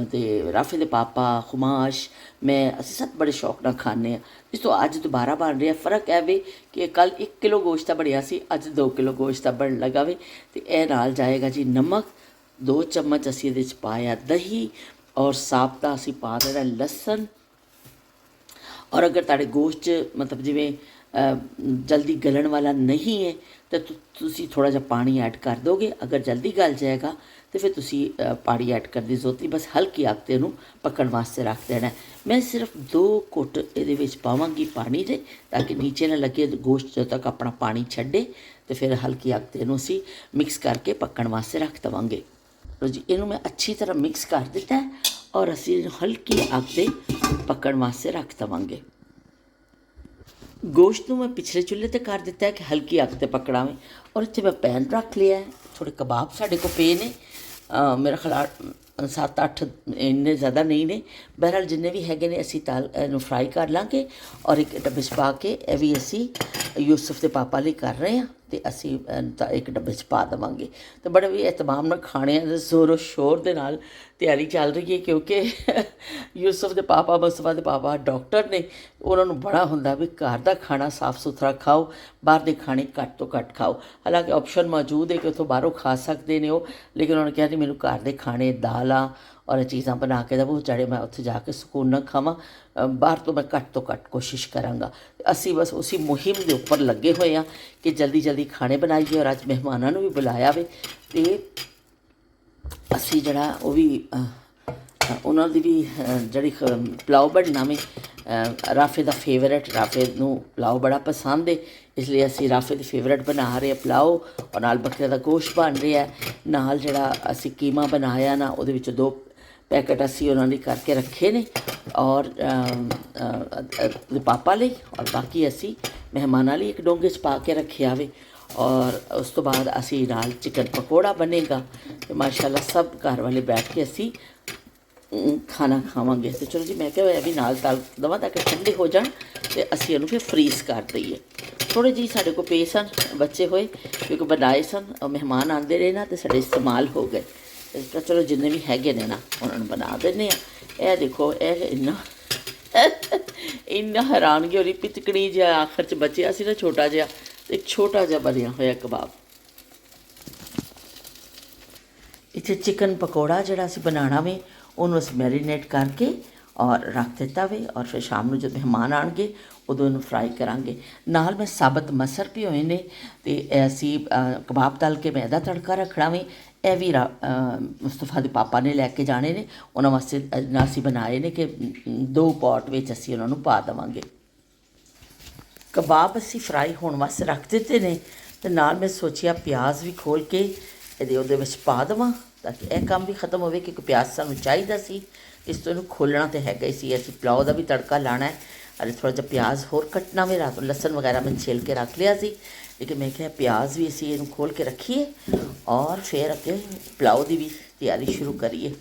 ਅਤੇ ਰਾਫੇ ਦੇ ਪਾਪਾ, ਖੁਮਾਸ਼, ਮੈਂ, ਅਸੀਂ ਸਭ ਬੜੇ ਸ਼ੌਕ ਨਾਲ ਖਾਂਦੇ ਹਾਂ। ਇਸ ਤੋਂ ਅੱਜ ਦੁਬਾਰਾ ਬਣ ਰਿਹਾ। ਫ਼ਰਕ ਇਹ ਵੇ ਕਿ ਕੱਲ੍ਹ 1 ਕਿਲੋ ਗੋਸ਼ਤ ਦਾ ਬਣਿਆ ਸੀ, ਅੱਜ 2 ਕਿਲੋ ਗੋਸ਼ਤ ਦਾ ਬਣਨ ਲੱਗਾ ਵੇ। ਅਤੇ ਇਹ ਨਾਲ ਜਾਏਗਾ ਜੀ ਨਮਕ, 2 ਚਮਚ ਅਸੀਂ ਇਹਦੇ 'ਚ ਪਾਇਆ ਦਹੀਂ ਔਰ ਸਾਬਤਾ ਅਸੀਂ ਪਾ ਦੇਣਾ ਲਸਣ। ਔਰ ਅਗਰ ਤੁਹਾਡੇ ਗੋਸ਼ਤ 'ਚ ਮਤਲਬ ਜਿਵੇਂ ਜਲਦੀ ਗਲਣ ਵਾਲਾ ਨਹੀਂ ਹੈ ਤਾਂ ਤੁਸੀਂ ਥੋੜ੍ਹਾ ਜਿਹਾ ਪਾਣੀ ਐਡ ਕਰ ਦੋਗੇ। ਅਗਰ ਜਲਦੀ ਗਲ ਜਾਏਗਾ ਤਾਂ ਫਿਰ ਤੁਸੀਂ ਪਾਣੀ ਐਡ ਕਰਨ ਦੀ ਜ਼ਰੂਰਤ ਨਹੀਂ, ਬਸ ਹਲਕੀ ਅੱਗ 'ਤੇ ਇਹਨੂੰ ਪੱਕਣ ਵਾਸਤੇ ਰੱਖ ਦੇਣਾ। ਮੈਂ ਸਿਰਫ 2 ਘੁੱਟ ਇਹਦੇ ਵਿੱਚ ਪਾਵਾਂਗੀ ਪਾਣੀ ਦੇ, ਤਾਂ ਕਿ ਨੀਚੇ ਨਾ ਲੱਗੇ। ਗੋਸ਼ਤ ਜਦੋਂ ਤੱਕ ਆਪਣਾ ਪਾਣੀ ਛੱਡੇ ਅਤੇ ਫਿਰ ਹਲਕੀ ਅੱਗ 'ਤੇ ਇਹਨੂੰ ਅਸੀਂ ਮਿਕਸ ਕਰਕੇ ਪੱਕਣ ਵਾਸਤੇ ਰੱਖ ਦੇਵਾਂਗੇ। ਜੀ ਇਹਨੂੰ ਮੈਂ ਅੱਛੀ ਤਰ੍ਹਾਂ ਮਿਕਸ ਕਰ ਦਿੱਤਾ ਔਰ ਅਸੀਂ ਇਹਨੂੰ ਹਲਕੀ ਅੱਗ 'ਤੇ ਪੱਕਣ ਵਾਸਤੇ ਰੱਖ ਦੇਵਾਂਗੇ। ਗੋਸ਼ਤ ਨੂੰ ਮੈਂ ਪਿਛਲੇ ਚੁੱਲ੍ਹੇ 'ਤੇ ਕਰ ਦਿੱਤਾ ਹੈ ਕਿ ਹਲਕੀ ਅੱਗ 'ਤੇ ਪੱਕਣਾ ਵੇ। ਔਰ ਇੱਥੇ ਮੈਂ ਪੈਨ ਰੱਖ ਲਿਆ ਹੈ। ਥੋੜ੍ਹੇ ਕਬਾਬ ਸਾਡੇ ਕੋਲ ਪਏ ਨੇ, ਮੇਰਾ ਖਿਆਲ 7-8, ਇੰਨੇ ਜ਼ਿਆਦਾ ਨਹੀਂ ਨੇ। ਬਹਰਹਾਲ ਜਿੰਨੇ ਵੀ ਹੈਗੇ ਨੇ ਅਸੀਂ ਇਹਨੂੰ ਫਰਾਈ ਕਰ ਲਾਂਗੇ ਔਰ ਇੱਕ ਡੱਬੇ 'ਚ ਪਾ ਕੇ, ਇਹ ਵੀ ਅਸੀਂ ਯੂਸਫ ਦੇ ਪਾਪਾ ਲਈ ਕਰ ਰਹੇ ਹਾਂ ਅਤੇ ਅਸੀਂ ਤਾਂ ਇੱਕ ਡੱਬੇ 'ਚ ਪਾ ਦੇਵਾਂਗੇ। ਅਤੇ ਬੜੇ ਵੀ ਇਤਮਾਮ ਨਾਲ ਖਾਣਿਆਂ ਦੇ ਜ਼ੋਰੋ ਸ਼ੋਰ ਦੇ ਨਾਲ ਤਿਆਰੀ ਚੱਲ ਰਹੀ ਹੈ, ਕਿਉਂਕਿ ਯੂਸਫ ਦੇ ਪਾਪਾ, ਮੁਸਤਫਾ ਦੇ ਪਾਪਾ ਡਾਕਟਰ ਨੇ। ਉਹਨਾਂ ਨੂੰ ਬੜਾ ਹੁੰਦਾ ਵੀ ਘਰ ਦਾ ਖਾਣਾ ਸਾਫ਼ ਸੁਥਰਾ ਖਾਓ, ਬਾਹਰ ਦੇ ਖਾਣੇ ਘੱਟ ਤੋਂ ਘੱਟ ਖਾਓ। ਹਾਲਾਂਕਿ ਆਪਸ਼ਨ ਮੌਜੂਦ ਹੈ ਕਿ ਉੱਥੋਂ ਬਾਹਰੋਂ ਖਾ ਸਕਦੇ ਨੇ ਉਹ, ਲੇਕਿਨ ਉਹਨਾਂ ਨੇ ਕਿਹਾ ਨਹੀਂ, ਮੈਨੂੰ ਘਰ ਦੇ ਖਾਣੇ, ਦਾਲਾਂ ਔਰ ਚੀਜ਼ਾਂ ਬਣਾ ਕੇ ਦੇਵੋ, ਜਿਹੜੇ ਮੈਂ ਉੱਥੇ ਜਾ ਕੇ ਸਕੂਨ ਨਾਲ ਖਾਵਾਂ। ਬਾਹਰ ਤੋਂ ਮੈਂ ਘੱਟ ਤੋਂ ਘੱਟ ਕੋਸ਼ਿਸ਼ ਕਰਾਂਗਾ। ਅਸੀਂ ਬਸ ਉਸੀ ਮੁਹਿੰਮ ਦੇ ਉੱਪਰ ਲੱਗੇ ਹੋਏ ਹਾਂ ਕਿ ਜਲਦੀ ਜਲਦੀ ਖਾਣੇ ਬਣਾਈਏ। ਔਰ ਅੱਜ ਮਹਿਮਾਨਾਂ ਨੂੰ ਵੀ ਬੁਲਾਇਆ ਵੇ ਅਤੇ ਅਸੀਂ ਜਿਹੜਾ ਉਹ ਵੀ ਉਹਨਾਂ ਦੀ ਵੀ ਜਿਹੜੀ ਪੁਲਾਓ ਬਣਨਾ ਵੇ, ਰਾਫੇ ਦਾ ਫੇਵਰੇਟ, ਰਾਫੇ ਨੂੰ ਪੁਲਾਓ ਬੜਾ ਪਸੰਦ ਹੈ, ਇਸ ਲਈ ਅਸੀਂ ਰਾਫੇ ਦੀ ਫੇਵਰੇਟ ਬਣਾ ਰਹੇ ਹਾਂ ਪੁਲਾਓ। ਔਰ ਨਾਲ ਬੱਕਰੇ ਦਾ ਗੋਸ਼ਤ ਬਣ ਰਿਹਾ, ਨਾਲ ਜਿਹੜਾ ਅਸੀਂ ਕੀਮਾ ਬਣਾਇਆ ਨਾ, ਉਹਦੇ ਵਿੱਚ 2 ਪੈਕਟ ਅਸੀਂ ਉਹਨਾਂ ਲਈ ਕਰਕੇ ਰੱਖੇ ਨੇ ਔਰ ਪਾਪਾ ਲਈ, ਔਰ ਬਾਕੀ ਅਸੀਂ ਮਹਿਮਾਨਾਂ ਲਈ ਇੱਕ ਡੋਂਗੇ 'ਚ ਪਾ ਕੇ ਰੱਖਿਆ ਵੇ। ਔਰ ਉਸ ਤੋਂ ਬਾਅਦ ਅਸੀਂ ਨਾਲ ਚਿਕਨ ਪਕੌੜਾ ਬਣੇਗਾ ਅਤੇ ਮਾਸ਼ਾਅੱਲਾ ਸਭ ਘਰ ਵਾਲੇ ਬੈਠ ਕੇ ਅਸੀਂ ਖਾਣਾ ਖਾਵਾਂਗੇ। ਅਤੇ ਚਲੋ ਜੀ, ਮੈਂ ਕਿਹਾ ਇਹ ਵੀ ਨਾਲ ਤਲ ਦੇਵਾਂ ਤਾਂ ਕਿ ਠੰਡੇ ਹੋ ਜਾਣ ਅਤੇ ਅਸੀਂ ਇਹਨੂੰ ਫਿਰ ਫਰੀਜ਼ ਕਰ ਦਈਏ। ਥੋੜ੍ਹੇ ਜਿਹੇ ਸਾਡੇ ਕੋਲ ਪਏ ਸਨ ਬਚੇ ਹੋਏ, ਕਿਉਂਕਿ ਬਣਾਏ ਸਨ, ਮਹਿਮਾਨ ਆਉਂਦੇ ਰਹੇ ਨਾ ਅਤੇ ਸਾਡੇ ਇਸਤੇਮਾਲ ਹੋ ਗਏ। ਇਸ ਤਰ੍ਹਾਂ ਚਲੋ ਜਿੰਨੇ ਵੀ ਹੈਗੇ ਨੇ ਨਾ ਉਹਨਾਂ ਨੂੰ ਬਣਾ ਦਿੰਦੇ ਹਾਂ। ਇਹ ਦੇਖੋ, ਇਹ ਇੰਨਾ ਹੈਰਾਨਗੀ ਹੋ ਰਹੀ, ਪਿਚਕਣੀ ਜਿਹਾ ਆਖਰ 'ਚ ਬਚਿਆ ਸੀ ਨਾ ਛੋਟਾ ਜਿਹਾ, ਇੱਕ ਛੋਟਾ ਜਿਹਾ ਬਣਿਆ ਹੋਇਆ ਕਬਾਬ। ਇੱਥੇ ਚਿਕਨ ਪਕੌੜਾ ਜਿਹੜਾ ਅਸੀਂ ਬਣਾਉਣਾ ਵੇ, ਉਹਨੂੰ ਅਸੀਂ ਮੈਰੀਨੇਟ ਕਰਕੇ ਔਰ ਰੱਖ ਦਿੱਤਾ ਵੇ। ਔਰ ਫਿਰ ਸ਼ਾਮ ਨੂੰ ਜਦੋਂ ਮਹਿਮਾਨ ਆਉਣਗੇ ਉਦੋਂ ਇਹਨੂੰ ਫਰਾਈ ਕਰਾਂਗੇ। ਨਾਲ ਮੈਂ ਸਾਬਤ ਮਸਰ ਭਿਓਏ ਨੇ ਅਤੇ ਅਸੀਂ ਕਬਾਬ ਤਲ ਕੇ ਮੈਂ ਇਹਦਾ ਤੜਕਾ ਰੱਖਣਾ ਵੇ। ਇਹ ਵੀ ਮੁਸਤਫਾ ਦੇ ਪਾਪਾ ਨੇ ਲੈ ਕੇ ਜਾਣੇ ਨੇ, ਉਹਨਾਂ ਵਾਸਤੇ ਅਸੀਂ ਬਣਾਏ ਨੇ ਕਿ 2 ਪੋਟ ਵਿੱਚ ਅਸੀਂ ਉਹਨਾਂ ਨੂੰ ਪਾ ਦੇਵਾਂਗੇ। ਕਬਾਬ ਅਸੀਂ ਫਰਾਈ ਹੋਣ ਵਾਸਤੇ ਰੱਖ ਦਿੱਤੇ ਨੇ ਅਤੇ ਨਾਲ ਮੈਂ ਸੋਚਿਆ ਪਿਆਜ਼ ਵੀ ਖੋਲ੍ਹ ਕੇ ਉਹਦੇ ਵਿੱਚ ਪਾ ਦੇਵਾਂ ਤਾਂ ਕਿ ਇਹ ਕੰਮ ਵੀ ਖਤਮ ਹੋਵੇ, ਕਿਉਂਕਿ ਪਿਆਜ਼ ਸਾਨੂੰ ਚਾਹੀਦਾ ਸੀ। ਇਸ ਤੋਂ ਇਹਨੂੰ ਖੋਲ੍ਹਣਾ ਤਾਂ ਹੈਗਾ ਹੀ ਸੀ। ਅਸੀਂ ਪੁਲਾਓ ਦਾ ਵੀ ਤੜਕਾ ਲਾਉਣਾ ਹੈ, अरे थोड़ा जिहा प्याज होर कटना वे, रात लसन वगैरह मैं छिल के रख लिया सी, लेकिन मैं क्या प्याज भी असी इहनूं खोल के रखीए और फिर अगे पुलाव की भी तैयारी शुरू करिए।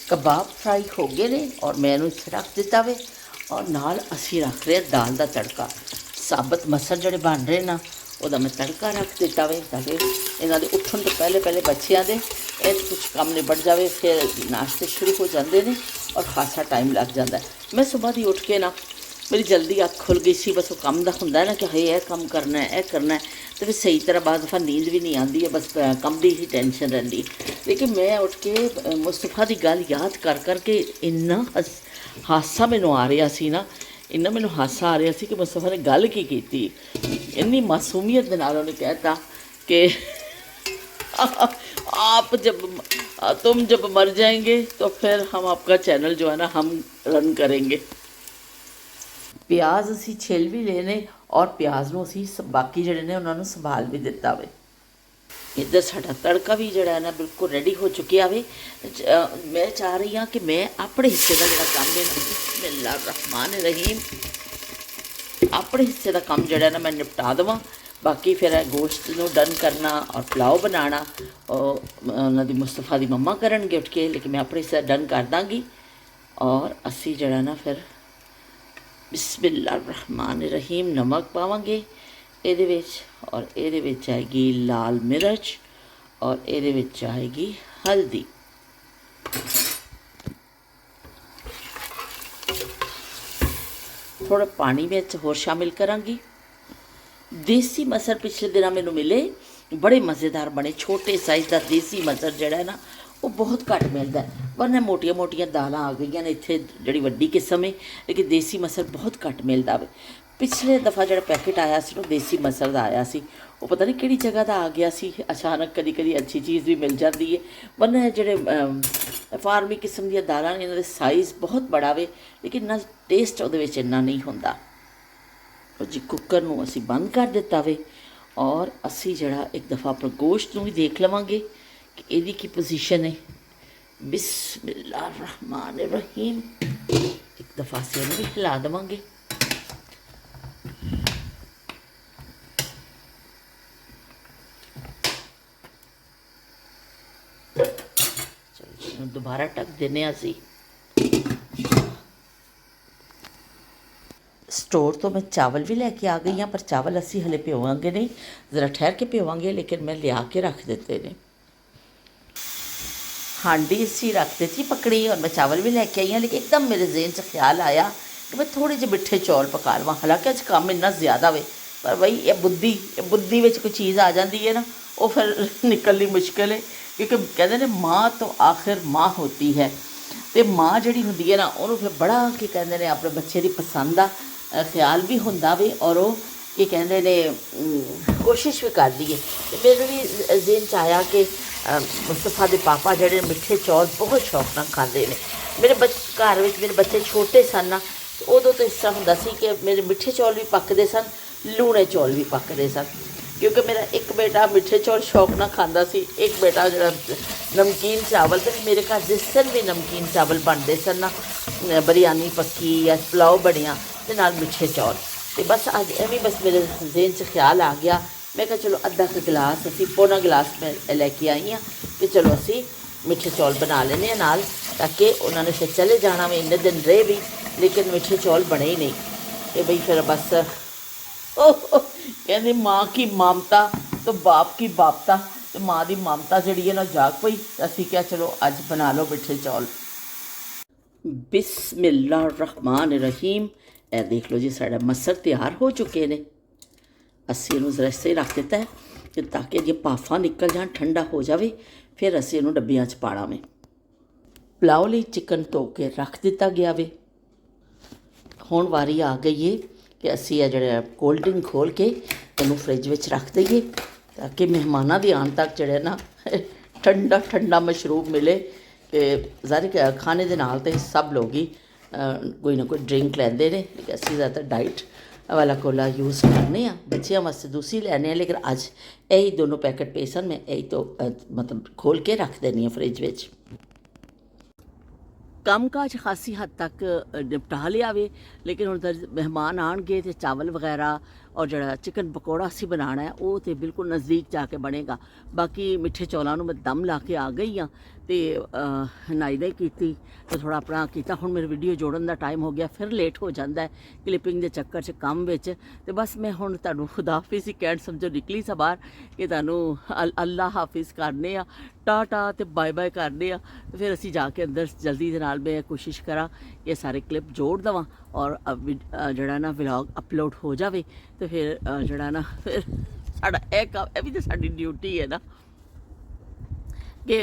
कबाब फ्राई हो गए ने और मैं इहनूं इत्थे रख दिता वे और नाल असी रख रहे दाल का तड़का। साबत मसर जिहड़े बन रहे ना ਉਹਦਾ मैं तड़का रख दिता वे ताकि इन्हां दे उठण तो पहले पहले बच्चियां दे कुछ काम निबड़ जाए, फिर नाश्ते शुरू हो जाते हैं और खासा टाइम लग जाता है। मैं सुबह दी उठ के ना मेरी जल्दी अख खुल गई सी, बस वो काम का होंगे ना कि हाई यह काम करना है, यह करना है, तो फिर सही तरह बाद दफ़ा नींद भी नहीं आती है, बस काम की ही टेंशन रही है। लेकिन मैं उठ के मुस्तफा की गल याद कर करके इन्ना हासा मैनू आ रहा सी ना, इन्ना मैनू हासा आ रहा सी कि मुस्तफा ने गल की इन्नी मासूमियत के नाल उन्हें कहता कि आप तुम जब मर जाएंगे तो फिर हम आपका चैनल जो है ना हम रन करेंगे। प्याज असी छिल भी लेने और प्याज नूं असी बाकी जिहड़े ने उन्होंने संभाल भी दिता वे। इधर साडा तड़का भी जिहड़ा है ना बिल्कुल रेडी हो चुकिया वे। मैं चाह रही हाँ कि मैं अपने हिस्से का जिहड़ा काम है ना, बिस्मिल्लाहिर्रहमानिर्रहीम, अपने हिस्से का काम जिहड़ा ना मैं निपटा देवां। बाकी फिर गोश्त नूं डन करना और पुलाव बनाना उन्हां दी मुस्तफा दी मम्मा करनगे उठ के, लेकिन मैं अपने हिस्से डन कर दांगी। और असी जिहड़ा ना फिर बिस्मिल्लाहिर्रहमानिर्रहीम नमक पावांगे ਇਹਦੇ ਵਿੱਚ और ਇਹਦੇ ਵਿੱਚ आएगी लाल मिर्च और ਇਹਦੇ ਵਿੱਚ आएगी हल्दी। थोड़ा पानी में होर शामिल करांगी। देसी मसर पिछले दिनों मैनू मिले, बड़े मज़ेदार बने। छोटे साइज़ का देसी मसर जिहड़ा है ना वो बहुत घट मिलता है, वरना मोटिया मोटिया दालां आ गई ने इत्थे जिहड़ी वड्डी किस्म है, लेकिन देसी मसर बहुत घट मिलता वे। पिछले दफ़ा जो पैकेट आया सी ना देसी मसर का आया सी, वो पता नहीं किहड़ी जगह का आ गया सी, अचानक कदी कदी अच्छी चीज़ भी मिल जाती है, वरना जिहड़े फार्मी किस्म दी दालां इन्हां दे साइज़ बहुत बड़ा वे, लेकिन ना टेस्ट उहदे विच इन्ना नहीं हुंदा। जी कुकर नूं असीं बंद कर दिता वे और असी जड़ा एक दफ़ा अपने गोश्त नूं भी देख लवांगे कि इहदी की पोजीशन है। बिस्मिल्लाहिर्रहमानिर्रहीम एक दफ़ा असीं इहनूं भी हिला देवांगे। चलो दोबारा ढक देने असीं। स्टोर तो मैं चावल भी लैके आ गई हाँ, पर चावल असी हले भिओवांगे नहीं, ज़रा ठहर के भिओवांगे, लेकिन मैं लिया के रख देते ने। हांडी असी रख देती पकड़ी और मैं चावल भी लैके आई हाँ, लेकिन एकदम मेरे जेहन च ख्याल आया कि मैं थोड़े जे मिठे चौल पका लवां। हालांकि अज काम इन्ना ज़्यादा वे, पर बई ये बुद्धि विच कोई चीज़ आ जाती है ना, वो फिर निकलनी मुश्किल है, क्योंकि कहते हैं माँ तो आखिर माँ होती है, तो माँ जिहड़ी हुंदी है ना उन्होंने फिर बड़ा की कहते हैं अपने बच्चे की पसंद का ख्याल भी होंदा वे और वो की कहते ने कोशिश भी करती है। तो मेरे भी जेहन च आया कि मुस्तफा के पापा जिहड़े मिठे चौल बहुत शौक नाल खांदे ने। मेरे घर में मेरे बच्चे छोटे सन ना, उदों तो इस तरह हुंदा सी कि मेरे मिठे चौल भी पकते सन, लूणे चौल भी पकते सन, क्योंकि मेरा एक बेटा मिठे चौल शौक ना खाता सी, एक बेटा जो नमकीन चावल। तो मेरे घर जिस दिन भी नमकीन चावल बनते सन ना, बिरयानी पक्की या पुलाव बनिया ते नाल मिठे चौल, तो बस अज एवं बस मेरे जेहन च ख्याल आ गया। मैं कहा चलो अद्धा क गिलास असी पौना गिलास मैं लैके आई हाँ कि चलो असी मिठे चौल बना लेने नाल, ताकि उन्होंने फिर चले जाना वे, इन्ने दिन रहे भी लेकिन मिठे चौल बने ही नहीं। तो बई फिर बस कहते माँ की ममता तो बाप की बापता, तो माँ की ममता जी है ना जाग पई। असी क्या चलो अज बना लो मिठे चौल। बिस्मिल्लाहिर्रहमानिर्रहीम। ए देख लो जी साढ़ा मसर तैयार हो चुके ने। असी इनू जरा इसे रख दिता है कि ताकि ये भाफा निकल जान, ठंडा हो जाए, फिर असी इनू डब्बियां च पाना वे। पुलाव लई चिकन धो के रख दिता गया वे। हुण वारी आ गई है कि असी ये जिहड़ा कोल्ड ड्रिंक खोल के इनू फ्रिज में रख दईए, ताकि मेहमानों के आने तक जिहड़ा ना ठंडा ठंडा मशरूब मिले। कि ज़ाहिर खाने के नाल तो सब लोग ही कोई ना कोई ड्रिंक लैंदे ने, लेकिन असी ज़्यादातर डाइट वाला कोला यूज़ करने बच्चों वास्ते दूसरी लैने, लेकिन अज यही दोनों पैकेट पे सन, मैं यही तो मतलब खोल के रख देनी फ्रिज में। ਕੰਮਕਾਜ ਖਾਸੀ ਹੱਦ ਤੱਕ ਨਿਪਟਾ ਲਿਆ ਵੇ, ਲੇਕਿਨ ਹੁਣ ਤਾਂ ਮਹਿਮਾਨ ਆਉਣਗੇ ਤੇ ਚਾਵਲ ਵਗੈਰਾ ਔਰ ਜਿਹੜਾ ਚਿਕਨ ਪਕੌੜਾ ਅਸੀਂ ਬਣਾਉਣਾ ਹੈ ਉਹ ਤੇ ਬਿਲਕੁਲ ਨਜ਼ਦੀਕ ਜਾ ਕੇ ਬਣੇਗਾ। ਬਾਕੀ ਮਿੱਠੇ ਚੌਲਾਂ ਨੂੰ ਮੈਂ ਦਮ ਲਾ ਕੇ ਆ ਗਈ ਹਾਂ ਤੇ ਨਾਈ ਨਹੀਂ ਕੀਤੀ ਤੇ ਥੋੜਾ ਆਪਣਾ ਕੀਤਾ। ਹੁਣ ਮੇਰੇ ਵੀਡੀਓ ਜੋੜਨ ਦਾ ਟਾਈਮ ਹੋ ਗਿਆ, ਫਿਰ ਲੇਟ ਹੋ ਜਾਂਦਾ ਹੈ ਕਲਿੱਪਿੰਗ ਦੇ ਚੱਕਰ 'ਚ ਕੰਮ ਵਿੱਚ। ਤੇ ਬਸ ਮੈਂ ਹੁਣ ਤੁਹਾਨੂੰ ਖੁਦਾ ਹਾਫਿਜ਼ ਹੀ ਕਹਿਣ ਸਮਝੋ ਨਿਕਲੀ ਸਾਂ ਬਾਹਰ ਕਿ ਤੁਹਾਨੂੰ ਅੱਲਾ ਹਾਫਿਜ਼ ਕਰਨੇ ਆ, ਟਾਟਾ ਤੇ ਬਾਏ ਬਾਏ ਕਰਨੇ ਆ। ਤੇ ਫਿਰ ਅਸੀਂ ਜਾ ਕੇ ਅੰਦਰ ਜਲਦੀ ਦੇ ਨਾਲ ਮੈਂ ਕੋਸ਼ਿਸ਼ ਕਰਾਂ ਕਿ ਸਾਰੇ ਕਲਿੱਪ ਜੋੜ ਦੇਵਾਂ ਔਰ ਜਿਹੜਾ ਨਾ ਵਲੌਗ ਅਪਲੋਡ ਹੋ ਜਾਵੇ। ਤੇ ਫਿਰ ਜਿਹੜਾ ਨਾ ਫਿਰ ਸਾਡਾ ਇਹ ਵੀ ਤਾਂ ਸਾਡੀ ਡਿਊਟੀ ਹੈ ਨਾ ਕਿ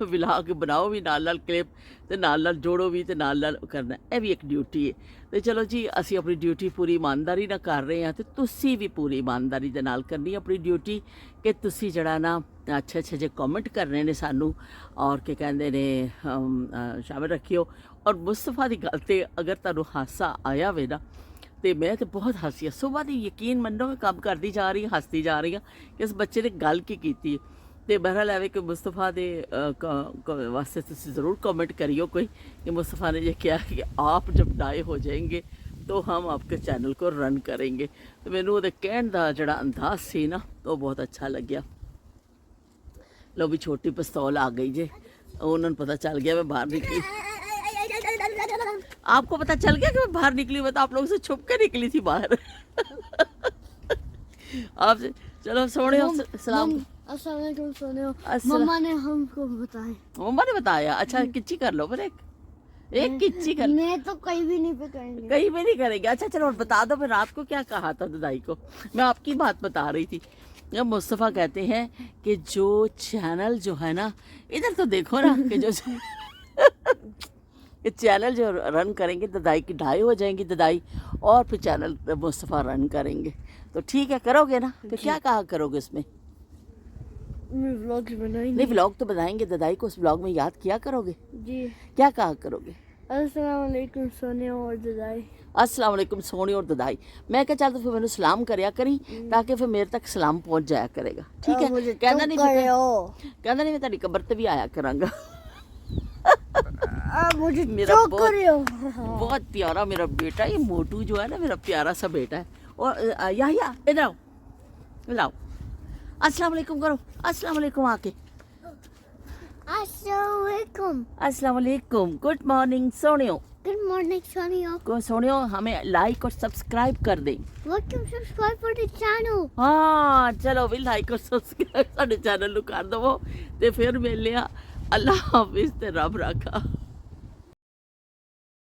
ਵਲੌਗ ਬਣਾਓ ਵੀ, ਨਾਲ ਨਾਲ ਕਲਿੱਪ ਤੇ ਨਾਲ ਨਾਲ ਜੋੜੋ ਵੀ ਤੇ ਨਾਲ ਨਾਲ ਕਰਨਾ, ਇਹ ਵੀ ਇੱਕ ਡਿਊਟੀ ਹੈ। ਤੇ ਚਲੋ ਜੀ, ਅਸੀਂ ਆਪਣੀ ਡਿਊਟੀ ਪੂਰੀ ਇਮਾਨਦਾਰੀ ਨਾਲ ਕਰ ਰਹੇ ਹਾਂ ਤੇ ਤੁਸੀਂ ਵੀ ਪੂਰੀ ਇਮਾਨਦਾਰੀ ਦੇ ਨਾਲ ਕਰਨੀ ਆਪਣੀ ਡਿਊਟੀ ਕਿ ਤੁਸੀਂ ਜਿਹੜਾ ਨਾ ਅੱਛੇ ਅੱਛੇ ਜੇ ਕਮੈਂਟ ਕਰਨੇ ਨੇ ਸਾਨੂੰ ਔਰ ਕੀ ਕਹਿੰਦੇ ਨੇ ਸ਼ਾਮਿਲ ਰੱਖਿਓ। ਔਰ ਮੁਸਤਫਾ ਦੀ ਗੱਲ ਤੇ ਅਗਰ ਤੁਹਾਨੂੰ ਹਾਸਾ ਆਇਆ ਵੇ ਨਾ ਤੇ ਮੈਂ ਤੇ ਬਹੁਤ ਹੱਸੀ ਆ ਸੁਬਾਹ ਦੀ, ਯਕੀਨ ਮੰਨੋ ਮੈਂ ਕੰਮ ਕਰਦੀ ਜਾ ਰਹੀ ਹਾਂ, ਹੱਸਦੀ ਜਾ ਰਹੀ ਹਾਂ ਕਿ ਇਸ ਬੱਚੇ ਨੇ ਗੱਲ ਕੀ ਕੀਤੀ ਹੈ। ਤੇ ਬਹਰਹਾਲ ਐਵੇਂ ਕਿ ਮੁਸਤਫਾ ਦੇ ਵਾਸਤੇ ਤੁਸੀਂ ਜ਼ਰੂਰ कमेंट करियो कोई कि मुस्तफ़ा ने ये किया कि आप जब डाए हो जाएंगे तो हम आपके चैनल को रन करेंगे। तो मैनू ਉਹਦੇ ਕਹਿਣ ਦਾ ਜਿਹੜਾ ਅੰਦਾਜ਼ ਸੀ ਨਾ ਉਹ ਬਹੁਤ ਅੱਛਾ ਲੱਗਿਆ। लो भी छोटी पिस्तौल आ गई जे, उन्होंने पता चल गया मैं बाहर निकली। आपको पता चल गया कि मैं बाहर निकली? मैं तो आप लोगों से छुप के निकली थी बाहर। आपसे चलो सोने सलाम। अस्सलाम वालेकुम सोने। मम्मा ने हमको बताया। मम्मा ने बताया? अच्छा किच्ची कर लो फिर एक किच्ची कर। मैं तो कहीं भी नहीं पे करेंगे, कहीं भी नहीं करेंगे। अच्छा चलो बता दो फिर रात को क्या कहा था दादाई को। मैं आपकी बात बता रही थी। जब मुस्तफ़ा कहते हैं कि जो चैनल जो है ना, इधर तो देखो ना कि जो ये चैनल जो रन करेंगे ददाई की ढाई हो जाएंगी ददाई और फिर चैनल मुस्तफ़ा रन करेंगे। तो ठीक है करोगे ना? फिर क्या कहा करोगे उसमें? व्लॉग बनाएंगे। नहीं व्लॉग तो बनाएंगे, ददाई को उस व्लॉग में याद किया करोगे? जी। क्या कहा करोगे? अस्सलाम वालेकुम सोने और ददाई। अस्सलाम वालेकुम सोनी और ददाई। मैं क्या चल तो फिर मैंने सलाम करया करी ताकि फिर मेरे तक सलाम पहुंच जाया करेगा। ठीक है? कहना नहीं कहना नहीं मैं तेरी कब्र ते भी आया करांगा। मुझे मेरा बहुत प्यारा मेरा बेटा, ये मोटू जो है ना मेरा प्यारा सा बेटा है। और या इधर आओ, लाओ अस्सलाम वालेकुम करो, अस्सलाम वालेकुम आके। अस्सलाम वालेकुम। अस्सलाम वालेकुम, गुड मॉर्निंग सोनियो। गुड मॉर्निंग सोनियो। को सोनियो हमें लाइक और सब्सक्राइब कर दें। Subscribe for the channel. हाँ चलो भी लाइक और सब्सक्राइब साडे चैनल ਨੂੰ ਕਰ ਦਵੋ ਤੇ ਫਿਰ ਮਿਲਿਆ। ਅੱਲਾ ਹਾਫਿਜ਼ ਤੇ ਰੱਬ ਰਾਖਾ।